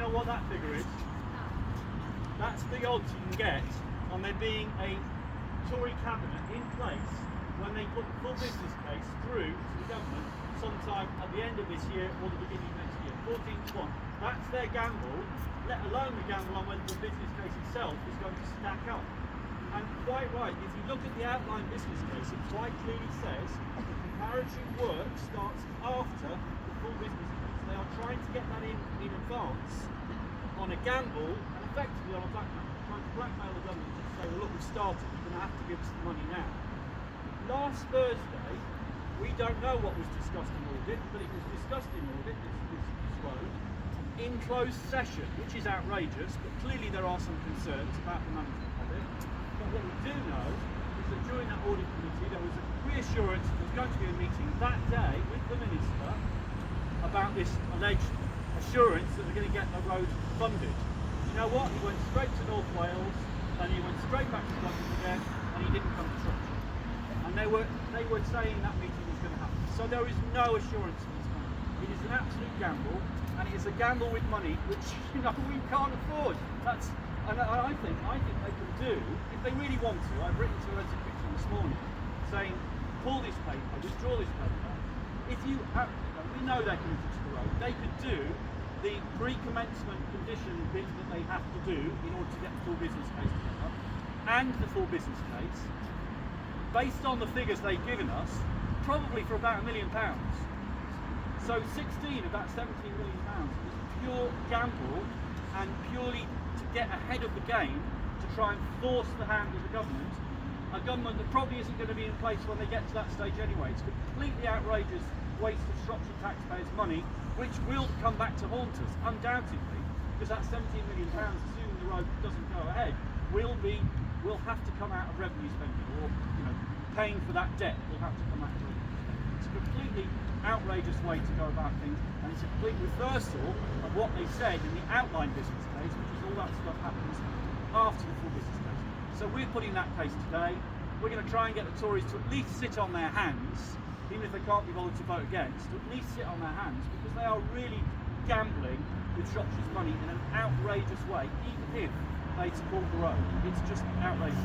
know what that figure is? That's the odds you can get on there being a Tory cabinet in place when they put the full business case through to the government sometime at the end of this year or the beginning of next year. 14 to 1. That's their gamble, let alone the gamble on whether the business case itself is going to stack up. And quite right, if you look at the outline business case, it quite clearly says the preparatory work starts after the full business case. They are trying to get that in advance on a gamble and effectively on a blackmail, trying to blackmail the government to say, well look, we've started, you're going to have to give us the money now. Last Thursday, we don't know what was discussed in audit, but it was discussed in audit, this road, in closed session, which is outrageous, but clearly there are some concerns about the management of it. But what we do know is that during that audit committee, there was a reassurance that there was going to be a meeting that day with the Minister about this alleged assurance that they're going to get the road funded. You know what? He went straight to North Wales, and he went straight back to London again, and he didn't come to Shropshire. And they were saying that meeting was going to happen. So there is no assurance in this country. It is an absolute gamble, and it is a gamble with money which we can't afford. And I think they can do, if they really want to. I've written to a Executive this morning saying, pull this paper, withdraw this paper. If you we know they're committed to the road, they could do the pre-commencement condition bit that they have to do in order to get the full business case together, and the full business case, based on the figures they've given us, probably for about £1 million. So 16 of that £17 million is pure gamble and purely to get ahead of the game to try and force the hand of the government, a government that probably isn't going to be in place when they get to that stage anyway. It's completely outrageous waste of Shropshire taxpayers' money, which will come back to haunt us, undoubtedly, because that £17 million, assuming the road doesn't go ahead, will have to come out of revenue spending, or paying for that debt will have to come out of revenue spending. It's a completely outrageous way to go about things, and it's a complete reversal of what they said in the outline business case, which is all that stuff happens after the full business case. So we're putting that case today. We're going to try and get the Tories to at least sit on their hands, even if they can't be bothered to vote against, to at least sit on their hands, because they are really gambling with Shropshire's money in an outrageous way, even if they support the road. It's just outrageous.